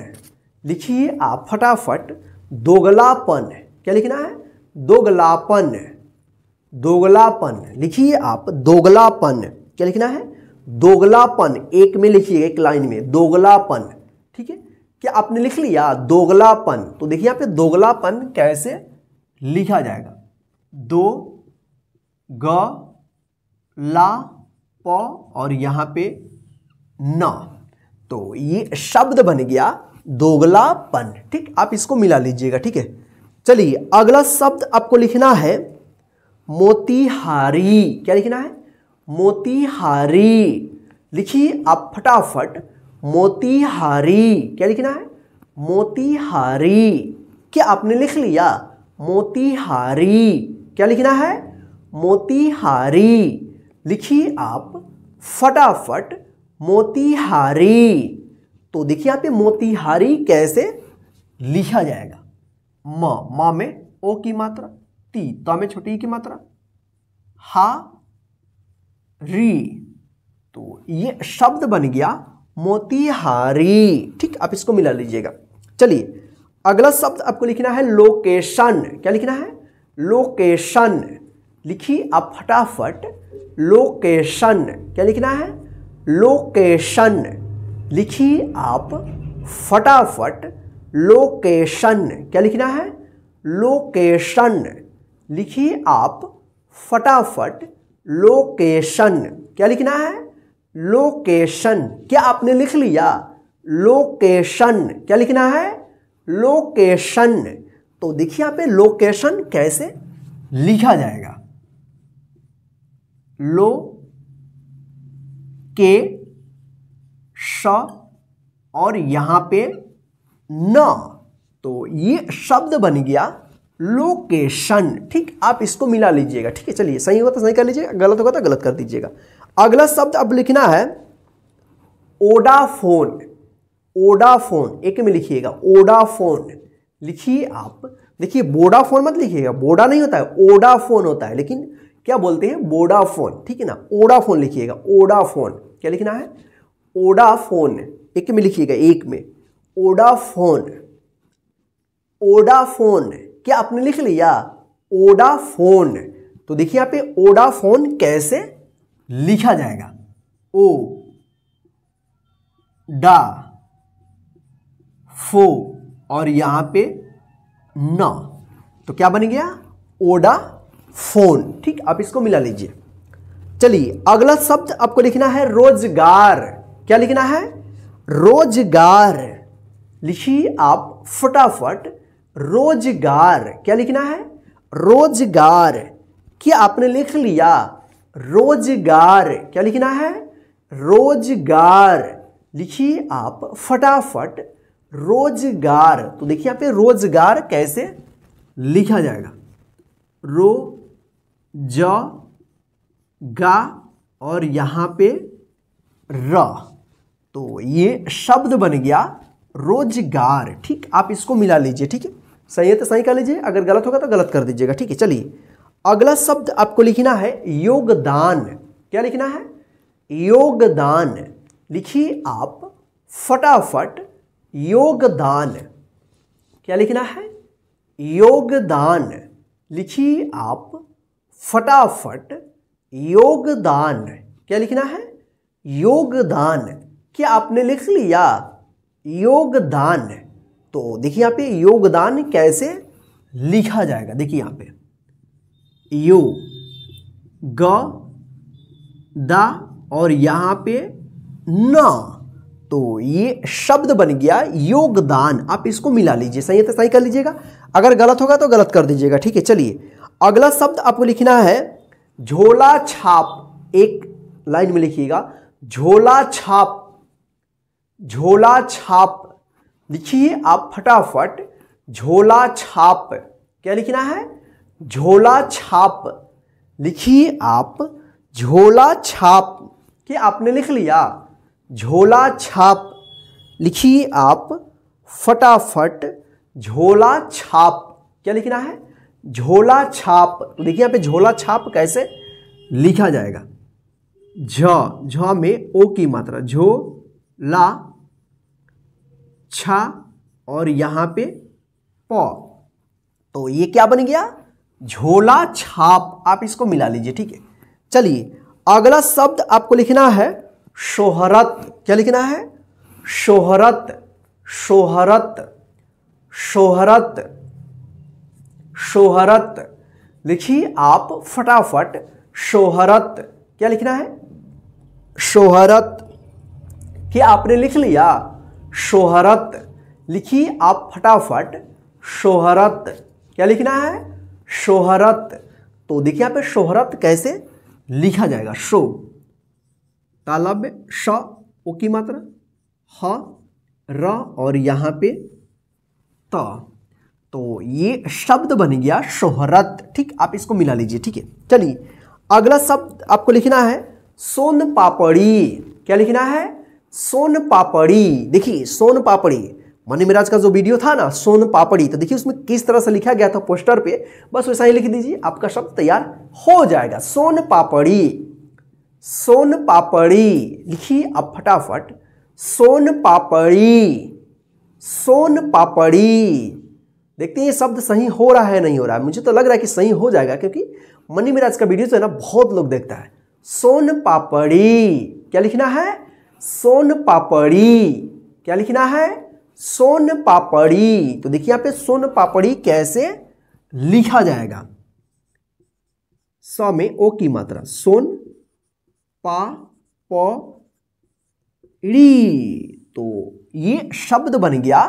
लिखिए आप फटाफट, दोगलापन। क्या लिखना है? दोगलापन, दोगलापन। लिखिए आप दोगलापन। क्या लिखना है? दोगलापन। एक में लिखिएगा, एक लाइन में, दोगलापन। ठीक है, क्या आपने लिख लिया? दोगलापन। तो देखिए यहाँ पे दोगलापन कैसे लिखा जाएगा। दो ग ला प और यहाँ पे न। तो ये शब्द बन गया दोगलापन। ठीक, आप इसको मिला लीजिएगा। ठीक है, चलिए अगला शब्द आपको लिखना है मोतीहारी। क्या लिखना है? मोतीहारी। लिखिए आप फटाफट, मोतीहारी। क्या लिखना है? मोतीहारी। क्या आपने लिख लिया? मोतीहारी। क्या लिखना है? मोतीहारी। लिखिए आप फटाफट, मोतीहारी। तो देखिए यहाँ पे मोतीहारी कैसे लिखा जाएगा। म में ओ की मात्रा, ती, त में छोटी ई की मात्रा, हा, री। तो ये शब्द बन गया मोतीहारी। ठीक, आप इसको मिला लीजिएगा। चलिए अगला शब्द आपको लिखना है लोकेशन। क्या लिखना है? लोकेशन। लिखिए आप फटाफट, लोकेशन। क्या लिखना है? लोकेशन। लिखिए आप फटाफट, लोकेशन। क्या लिखना है? लोकेशन। लिखिए आप फटाफट, लोकेशन। क्या लिखना है? लोकेशन। क्या आपने लिख लिया? लोकेशन। क्या लिखना है? लोकेशन। तो देखिए यहाँ पे लोकेशन कैसे लिखा जाएगा। लो के श और यहां पे न। तो ये शब्द बन गया लोकेशन। ठीक, आप इसको मिला लीजिएगा। ठीक है, चलिए सही होगा तो सही कर लीजिएगा, गलत होगा तो गलत कर दीजिएगा। अगला शब्द अब लिखना है ओडाफोन। ओडाफोन, एक में लिखिएगा, ओडाफोन। लिखिए आप, देखिए वोडाफोन मत लिखिएगा, वोडा नहीं होता है, ओडाफोन होता है, लेकिन क्या बोलते हैं? वोडाफोन। ठीक है ना, ओडाफोन लिखिएगा, ओडाफोन। क्या लिखना है? ओडाफोन। एक में लिखिएगा, एक में, ओडाफोन, ओडाफोन। क्या आपने लिख लिया? ओडाफोन। तो देखिए यहाँ पे ओडाफोन कैसे लिखा जाएगा। ओ डा फो और यहां पे न। तो क्या बन गया? ओडाफोन। ठीक, आप इसको मिला लीजिए। चलिए अगला शब्द आपको लिखना है रोजगार। क्या लिखना है? रोजगार। लिखिए आप फटाफट, रोजगार। क्या लिखना है? रोजगार। क्या आपने लिख लिया? रोजगार। क्या लिखना है? रोजगार। लिखिए आप फटाफट, रोजगार। तो देखिए यहाँ पे रोजगार कैसे लिखा जाएगा। रो ज गा और यहां पे र। तो ये शब्द बन गया रोजगार। ठीक, आप इसको मिला लीजिए। ठीक है, सही है तो सही कर लीजिए, अगर गलत होगा तो गलत कर दीजिएगा। ठीक है, चलिए अगला शब्द आपको लिखना है योगदान। क्या लिखना है? योगदान। लिखिए आप फटाफट, योगदान। क्या लिखना है? योगदान। लिखिए आप फटाफट, योगदान। क्या लिखना है? योगदान। क्या आपने लिख लिया? योगदान। तो देखिए यहाँ पे योगदान कैसे लिखा जाएगा। देखिए यहाँ पे यो ग दा और यहाँ पे न। तो ये शब्द बन गया योगदान। आप इसको मिला लीजिए, सही है तो सही कर लीजिएगा, अगर गलत होगा तो गलत कर दीजिएगा। ठीक है, चलिए अगला शब्द आपको लिखना है झोला छाप। एक लाइन में लिखिएगा झोला छाप। झोला छाप लिखिए आप फटाफट। झोला छाप क्या लिखना है? झोला छाप लिखिए आप। झोला छाप क्या आपने लिख लिया? झोला छाप लिखिए आप फटाफट। झोला छाप क्या लिखना है? झोला छाप। तो देखिए यहाँ पे झोला छाप कैसे लिखा जाएगा। झ में ओ की मात्रा, झोला छा और यहां पे प। तो ये क्या बन गया? झोला छाप। आप इसको मिला लीजिए। ठीक है, चलिए अगला शब्द आपको लिखना है शोहरत। क्या लिखना है? शोहरत। शोहरत। शोहरत। शोहरत लिखिए आप फटाफट। शोहरत क्या लिखना है? शोहरत। क्या आपने लिख लिया? शोहरत लिखिए आप फटाफट। शोहरत क्या लिखना है? शोहरत। तो देखिए यहाँ पे शोहरत कैसे लिखा जाएगा। शो तालाब में श ओ की मात्रा, ह र और यहां पे त। तो ये शब्द बन गया शोहरत। ठीक, आप इसको मिला लीजिए। ठीक है, चलिए अगला शब्द आपको लिखना है सोन पापड़ी। क्या लिखना है? सोन पापड़ी। देखिए सोन पापड़ी मनी मिराज का जो वीडियो था ना सोन पापड़ी, तो देखिए उसमें किस तरह से लिखा गया था पोस्टर पे, बस वैसा ही लिख दीजिए, आपका शब्द तैयार हो जाएगा। सोन पापड़ी। सोन पापड़ी लिखिए आप फटाफट। सोन पापड़ी। सोन पापड़ी। देखते हैं ये शब्द सही हो रहा है नहीं हो रहा है। मुझे तो लग रहा है कि सही हो जाएगा, क्योंकि मनी मिराज का वीडियो जो है ना बहुत लोग देखता है। सोन पापड़ी क्या लिखना है? सोन पापड़ी। क्या लिखना है? सोन पापड़ी। तो देखिए यहाँ पे सोन पापड़ी कैसे लिखा जाएगा। स में ओ की मात्रा, सोन पा प ड़ी। तो ये शब्द बन गया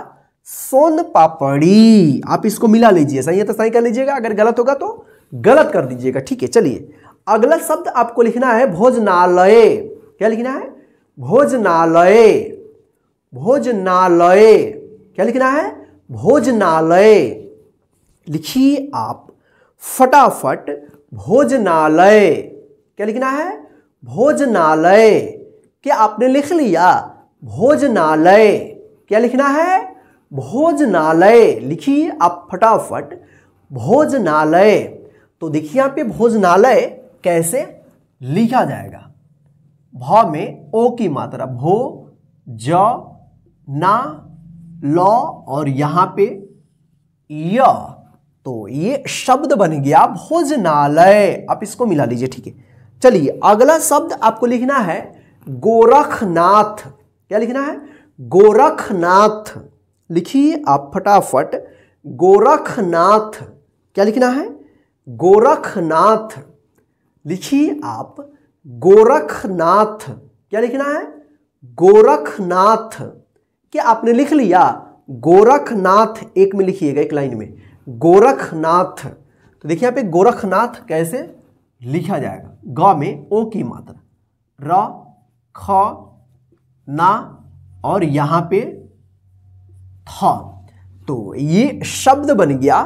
सोन पापड़ी। आप इसको मिला लीजिए, सही है तो सही कर लीजिएगा, अगर गलत होगा तो गलत कर दीजिएगा। ठीक है, चलिए अगला शब्द आपको लिखना है भोजनालय। क्या लिखना है? भोजनालय। भोजनालय क्या लिखना है? भोजनालय लिखिए आप फटाफट। भोजनालय क्या लिखना है? भोजनालय। क्या आपने लिख लिया? भोजनालय। क्या लिखना है? भोजनालय लिखिए आप फटाफट। भोजनालय। तो देखिए यहाँ पे भोजनालय कैसे लिखा जाएगा। भ में ओ की मात्रा, भो ज ना ल और यहां पे य। तो ये शब्द बन गया भोजनालय। आप इसको मिला लीजिए। ठीक है, चलिए अगला शब्द आपको लिखना है गोरखनाथ। क्या लिखना है? गोरखनाथ लिखिए आप फटाफट। गोरखनाथ क्या लिखना है? गोरखनाथ लिखिए आप। गोरखनाथ क्या लिखना है? गोरखनाथ। क्या आपने लिख लिया? गोरखनाथ एक में लिखिएगा, एक लाइन में गोरखनाथ। तो देखिए यहाँ पे गोरखनाथ कैसे लिखा जाएगा। ग में ओ की मात्रा, र ख ना और यहां पे थ। तो ये शब्द बन गया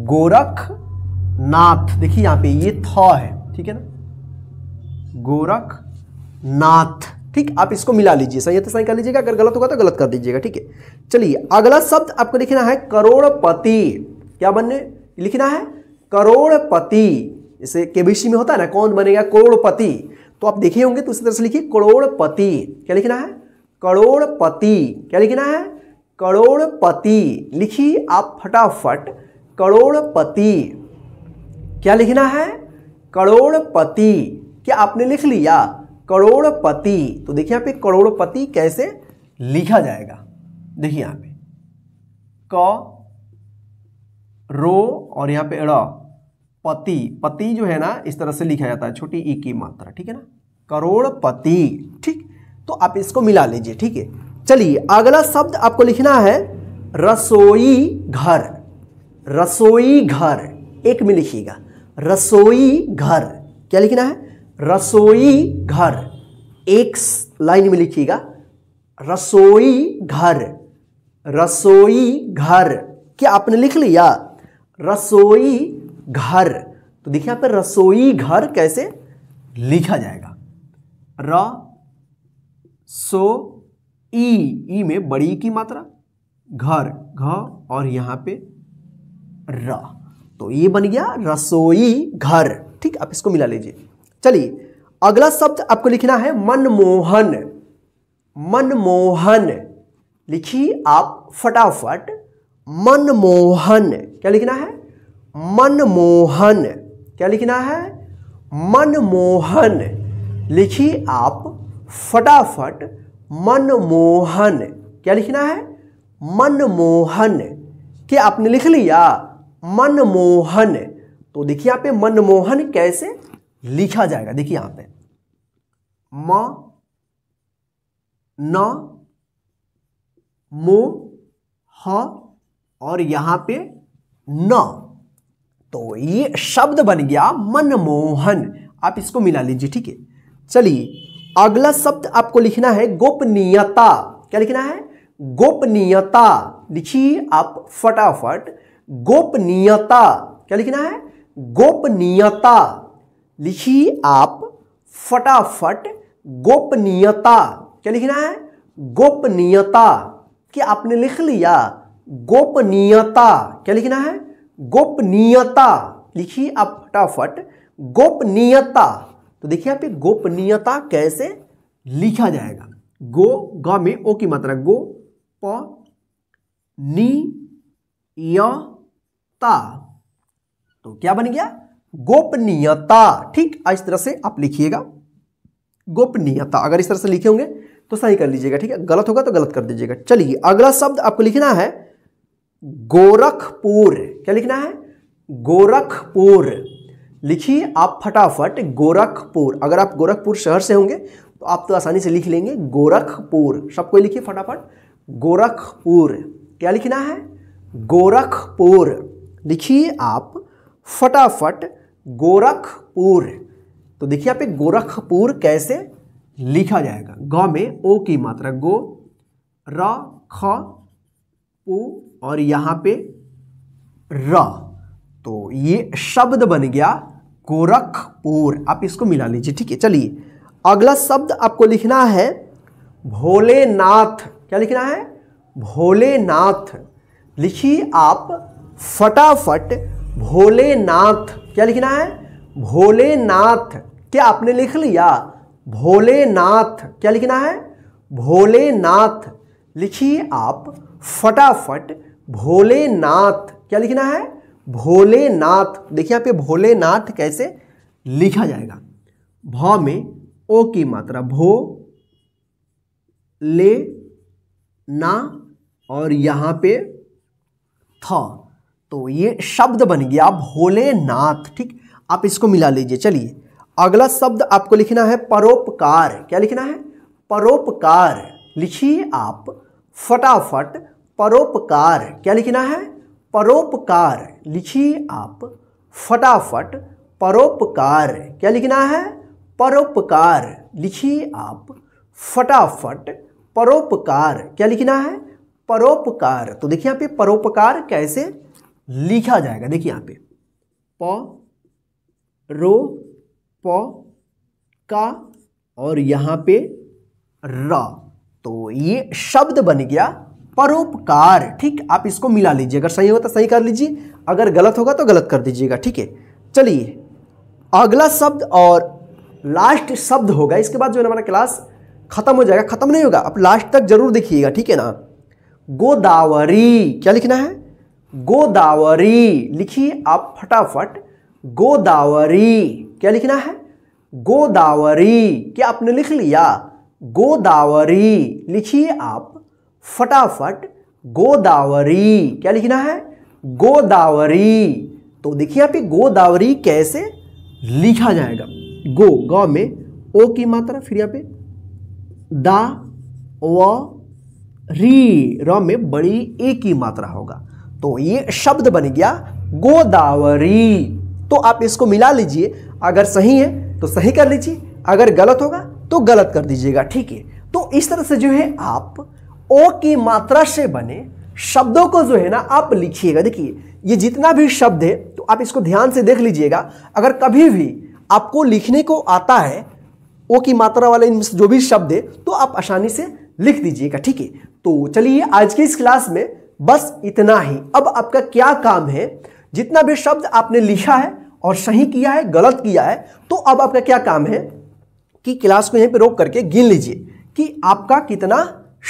गोरखनाथ। देखिए यहां पे ये थ है, ठीक है ना, गोरखनाथ। ठीक, आप इसको मिला लीजिए, सही है तो सही कर लीजिएगा, अगर गलत होगा तो गलत कर दीजिएगा। ठीक है, चलिए अगला शब्द आपको लिखना है करोड़पति। क्या बनने लिखना है? करोड़पति। जैसे केबीसी में होता है ना, कौन बनेगा करोड़पति, तो आप देखे होंगे, तो उसी तरह से लिखिए करोड़पति। क्या लिखना है? करोड़पति। क्या लिखना है? करोड़पति। लिखिए आप फटाफट। करोड़पति। क्या लिखना है? करोड़पति। क्या आपने लिख लिया? करोड़पति। तो देखिए यहाँ पे करोड़पति कैसे लिखा जाएगा। देखिए यहाँ पे क रो और यहाँ पे ड़, पति। पति जो है ना इस तरह से लिखा जाता है, छोटी ई की मात्रा, ठीक है ना, करोड़पति। ठीक, तो आप इसको मिला लीजिए, ठीक है। चलिए अगला शब्द आपको लिखना है रसोई घर। रसोई घर एक में लिखिएगा, रसोई घर। क्या लिखना है? रसोई घर। एक लाइन में लिखिएगा, रसोई घर। रसोई घर। क्या आपने लिख लिया? रसोई घर। तो देखिए यहाँ पे रसोई घर कैसे लिखा जाएगा। र सो ई में बड़ी की मात्रा, घर घ और यहाँ पे र, तो ये बन गया रसोई घर। ठीक, आप इसको मिला लीजिए। चलिए अगला शब्द आपको लिखना है मनमोहन। मनमोहन लिखिए आप फटाफट। मनमोहन। क्या लिखना है? मनमोहन। क्या लिखना है? मनमोहन। लिखिए आप फटाफट। मनमोहन। क्या लिखना है? मनमोहन। क्या आपने लिख लिया? मनमोहन। तो देखिए यहाँ पे मनमोहन कैसे लिखा जाएगा। देखिए यहाँ पे म न मो ह और यहां पे न, तो ये शब्द बन गया मनमोहन। आप इसको मिला लीजिए, ठीक है। चलिए अगला शब्द आपको लिखना है गोपनीयता। क्या लिखना है? गोपनीयता। लिखिए आप फटाफट। गोपनीयता। क्या लिखना है? गोपनीयता। लिखिए आप फटाफट। गोपनीयता। क्या लिखना है? गोपनीयता। क्या आपने लिख लिया? गोपनीयता। क्या लिखना है? गोपनीयता। लिखिए आप फटाफट। गोपनीयता। तो देखिए यहाँ पे गोपनीयता कैसे लिखा जाएगा। गो ग में ओ की मात्रा, गो प नी य ता, तो क्या बन गया? गोपनीयता। ठीक, इस तरह से आप लिखिएगा गोपनीयता। अगर इस तरह से लिखे होंगे तो सही कर लीजिएगा, ठीक है। गलत होगा तो गलत कर दीजिएगा। चलिए अगला शब्द आपको लिखना है गोरखपुर। क्या लिखना है? गोरखपुर। लिखिए आप फटाफट। गोरखपुर। अगर आप गोरखपुर शहर से होंगे तो आप तो आसानी से लिख लेंगे गोरखपुर। सबको लिखिए फटाफट। गोरखपुर। क्या लिखना है? गोरखपुर। लिखिए आप फटाफट। गोरखपुर। तो देखिए यहाँ पे गोरखपुर कैसे लिखा जाएगा। ग में ओ की मात्रा, गो र ख पू और यहां पे र, तो ये शब्द बन गया गोरखपुर। आप इसको मिला लीजिए, ठीक है। चलिए अगला शब्द आपको लिखना है भोलेनाथ। क्या लिखना है? भोलेनाथ। लिखिए आप फटाफट। भोलेनाथ। क्या लिखना है? भोलेनाथ। क्या आपने लिख लिया? भोलेनाथ। क्या लिखना है? भोलेनाथ। लिखिए आप फटाफट। भोलेनाथ। क्या लिखना है? भोलेनाथ। देखिए यहाँ पे भोलेनाथ कैसे लिखा जाएगा। भ में ओ की मात्रा, भो ले ना और यहां पे था, तो ये शब्द बन गया भोलेनाथ। ठीक, आप इसको मिला लीजिए। चलिए अगला शब्द आपको लिखना है परोपकार। क्या लिखना है? परोपकार। लिखिए आप फटाफट। परोपकार। क्या लिखना है? परोपकार। लिखिए आप फटाफट। परोपकार। क्या लिखना है? परोपकार। लिखिए आप फटाफट। परोपकार। क्या लिखना है? परोपकार। तो देखिए यहाँ पे परोपकार कैसे लिखा जाएगा। देखिए यहाँ पे प रो प का और यहां पे र, तो ये शब्द बन गया परोपकार। ठीक, आप इसको मिला लीजिए। अगर सही होगा तो सही कर लीजिए, अगर गलत होगा तो गलत कर दीजिएगा, ठीक है। चलिए अगला शब्द और लास्ट शब्द होगा, इसके बाद जो है हमारा क्लास खत्म हो जाएगा। खत्म नहीं होगा, आप लास्ट तक जरूर देखिएगा, ठीक है ना। गोदावरी। क्या लिखना है? गोदावरी। लिखिए आप फटाफट। गोदावरी। क्या लिखना है? गोदावरी। क्या आपने लिख लिया? गोदावरी। लिखिए आप फटाफट। गोदावरी। क्या लिखना है? गोदावरी। तो देखिए यहाँ पे गोदावरी कैसे लिखा जाएगा। गो ग में ओ की मात्रा, फिर यहाँ पे दा व री, र में बड़ी ए की मात्रा होगा, तो ये शब्द बन गया गोदावरी। तो आप इसको मिला लीजिए, अगर सही है तो सही कर लीजिए, अगर गलत होगा तो गलत कर दीजिएगा, ठीक है। तो इस तरह से जो है आप ओ की मात्रा से बने शब्दों को जो है ना आप लिखिएगा। देखिए ये जितना भी शब्द है तो आप इसको ध्यान से देख लीजिएगा। अगर कभी भी आपको लिखने को आता है ओ की मात्रा वाले जो भी शब्द है तो आप आसानी से लिख दीजिएगा, ठीक है। तो चलिए आज की इस क्लास में बस इतना ही। अब आपका क्या काम है, जितना भी शब्द आपने लिखा है और सही किया है गलत किया है, तो अब आपका क्या काम है कि क्लास को यहीं पे रोक करके गिन लीजिए कि आपका कितना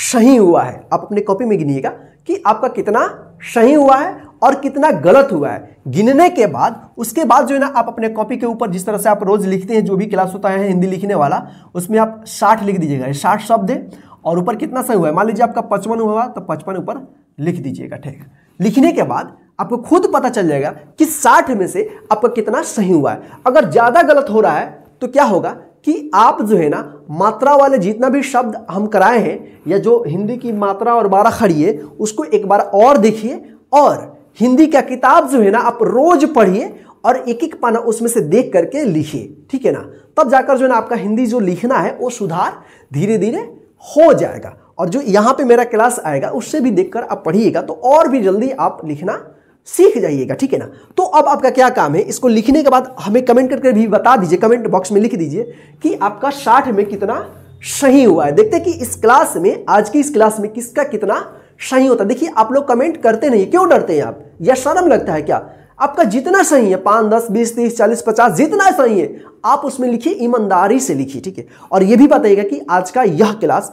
सही हुआ है। आप अपने कॉपी में गिनिएगा कि आपका कितना सही हुआ है और कितना गलत हुआ है। गिनने के बाद उसके बाद जो है ना आप अपने कॉपी के ऊपर जिस तरह से आप रोज लिखते हैं, जो भी क्लास होता है हिंदी लिखने वाला, उसमें आप 60 लिख दीजिएगा। 60 शब्द है और ऊपर कितना सही हुआ है, मान लीजिए आपका 55 हुआ तो 55 ऊपर लिख दीजिएगा, ठीक है। लिखने के बाद आपको खुद पता चल जाएगा कि 60 में से आपका कितना सही हुआ है। अगर ज्यादा गलत हो रहा है तो क्या होगा कि आप जो है ना मात्रा वाले जितना भी शब्द हम कराए हैं या जो हिंदी की मात्रा और 12 खड़ी है उसको एक बार और देखिए, और हिंदी का किताब जो है ना आप रोज पढ़िए और एक एक पाना उसमें से देख करके लिखिए, ठीक है ना। तब जाकर जो है ना आपका हिंदी जो लिखना है वो सुधार धीरे धीरे हो जाएगा। और जो यहाँ पे मेरा क्लास आएगा उससे भी देखकर आप पढ़िएगा तो और भी जल्दी आप लिखना सीख जाइएगा, ठीक है ना। तो अब आपका क्या काम है, इसको लिखने के बाद हमें कमेंट करके भी बता दीजिए, कमेंट बॉक्स में लिख दीजिए कि आपका 60 में कितना सही हुआ है। देखते हैं कि इस क्लास में, आज की इस क्लास में किसका कितना सही होता है। देखिए आप लोग कमेंट करते नहीं, क्यों डरते हैं आप, या शर्म लगता है क्या? आपका जितना सही है 5, 10, 20, 30, 40, 50 जितना सही है आप उसमें लिखिए, ईमानदारी से लिखिए, ठीक है। और ये भी बताइएगा कि आज का यह क्लास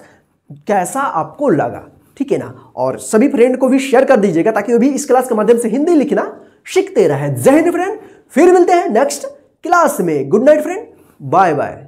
कैसा आपको लगा, ठीक है ना। और सभी फ्रेंड को भी शेयर कर दीजिएगा ताकि वो भी इस क्लास के माध्यम से हिंदी लिखना सीखते रहे। जय हिंद फ्रेंड, फिर मिलते हैं नेक्स्ट क्लास में। Good night friend, bye bye.